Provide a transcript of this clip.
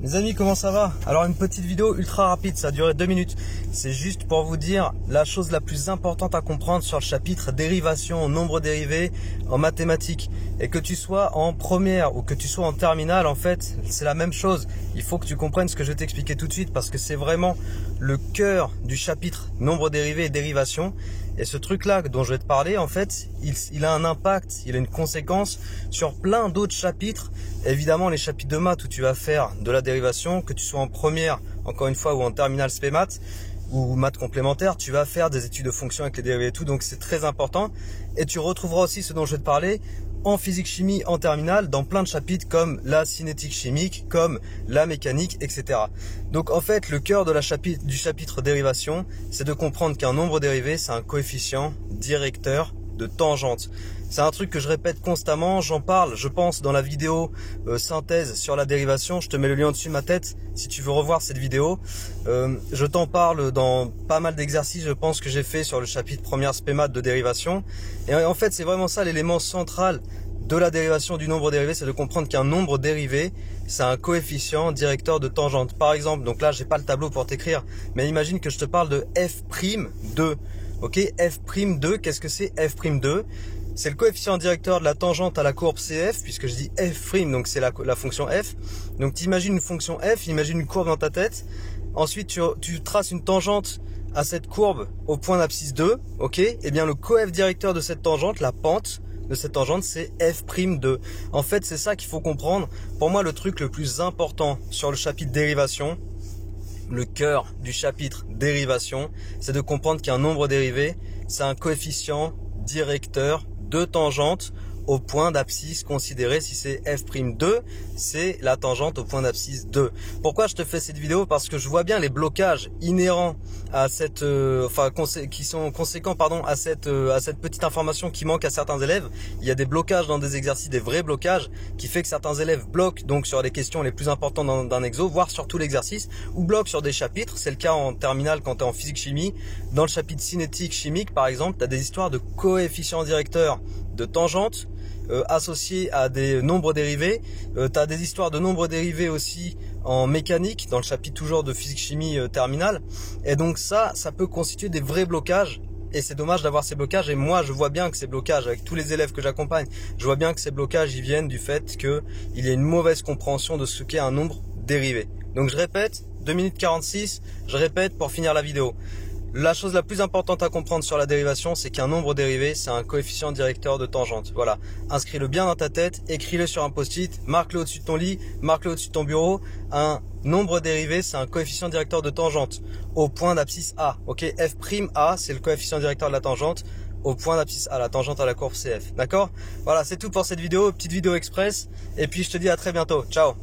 Les amis, comment ça va? Alors une petite vidéo ultra rapide, ça a duré 2 minutes. C'est juste pour vous dire la chose la plus importante à comprendre sur le chapitre dérivation, nombre dérivé en mathématiques. Et que tu sois en première ou que tu sois en terminale, en fait, c'est la même chose. Il faut que tu comprennes ce que je vais t'expliquer tout de suite parce que c'est vraiment le cœur du chapitre nombre dérivé et dérivation. Et ce truc-là dont je vais te parler, en fait, il a un impact, il a une conséquence sur plein d'autres chapitres. Évidemment, les chapitres de maths où tu vas faire de la dérivation, que tu sois en première, encore une fois, ou en terminale spé maths, ou maths complémentaires, tu vas faire des études de fonctions avec les dérivés et tout, donc c'est très important. Et tu retrouveras aussi ce dont je vais te parler en physique-chimie en terminale dans plein de chapitres comme la cinétique chimique, comme la mécanique, etc. Donc en fait, le cœur de du chapitre dérivation, c'est de comprendre qu'un nombre dérivé, c'est un coefficient directeur de tangente. C'est un truc que je répète constamment, j'en parle, je pense, dans la vidéo synthèse sur la dérivation. Je te mets le lien au-dessus de ma tête si tu veux revoir cette vidéo. Je t'en parle dans pas mal d'exercices, je pense, que j'ai fait sur le chapitre première spé maths de dérivation. Et en fait, c'est vraiment ça l'élément central de la dérivation du nombre dérivé, c'est de comprendre qu'un nombre dérivé, c'est un coefficient directeur de tangente. Par exemple, donc là, j'ai pas le tableau pour t'écrire, mais imagine que je te parle de f'2. Ok, f'2, qu'est-ce que c'est f'2? C'est le coefficient directeur de la tangente à la courbe CF, puisque je dis f', donc c'est la fonction f. Donc tu imagines une fonction f, imagine une courbe dans ta tête. Ensuite, tu traces une tangente à cette courbe au point d'abscisse 2. Ok, et bien le coef directeur de cette tangente, la pente de cette tangente, c'est f'2. En fait, c'est ça qu'il faut comprendre. Pour moi, le truc le plus important sur le chapitre dérivation, le cœur du chapitre dérivation, c'est de comprendre qu'un nombre dérivé, c'est un coefficient directeur de tangente au point d'abscisse considéré. Si c'est f'2, c'est la tangente au point d'abscisse 2. Pourquoi je te fais cette vidéo? Parce que je vois bien les blocages inhérents à cette, qui sont conséquents, pardon, à cette petite information qui manque à certains élèves. Il y a des blocages dans des exercices, des vrais blocages, qui fait que certains élèves bloquent donc sur les questions les plus importantes d'un exo, voire sur tout l'exercice, ou bloquent sur des chapitres. C'est le cas en terminale quand tu es en physique-chimie. Dans le chapitre cinétique chimique, par exemple, tu as des histoires de coefficients directeurs de tangente associés à des nombres dérivés. Tu as des histoires de nombres dérivés aussi en mécanique, dans le chapitre toujours de physique-chimie terminale. Et donc ça peut constituer des vrais blocages. Et c'est dommage d'avoir ces blocages. Et moi, je vois bien que ces blocages, avec tous les élèves que j'accompagne, je vois bien que ces blocages, ils viennent du fait qu'il y a une mauvaise compréhension de ce qu'est un nombre dérivé. Donc je répète, 2 minutes 46, je répète pour finir la vidéo. La chose la plus importante à comprendre sur la dérivation, c'est qu'un nombre dérivé, c'est un coefficient directeur de tangente. Voilà, inscris-le bien dans ta tête, écris-le sur un post-it, marque-le au-dessus de ton lit, marque-le au-dessus de ton bureau. Un nombre dérivé, c'est un coefficient directeur de tangente au point d'abscisse A. Ok, f'A, c'est le coefficient directeur de la tangente au point d'abscisse A, la tangente à la courbe CF. D'accord? Voilà, c'est tout pour cette vidéo, petite vidéo express. Et puis je te dis à très bientôt. Ciao!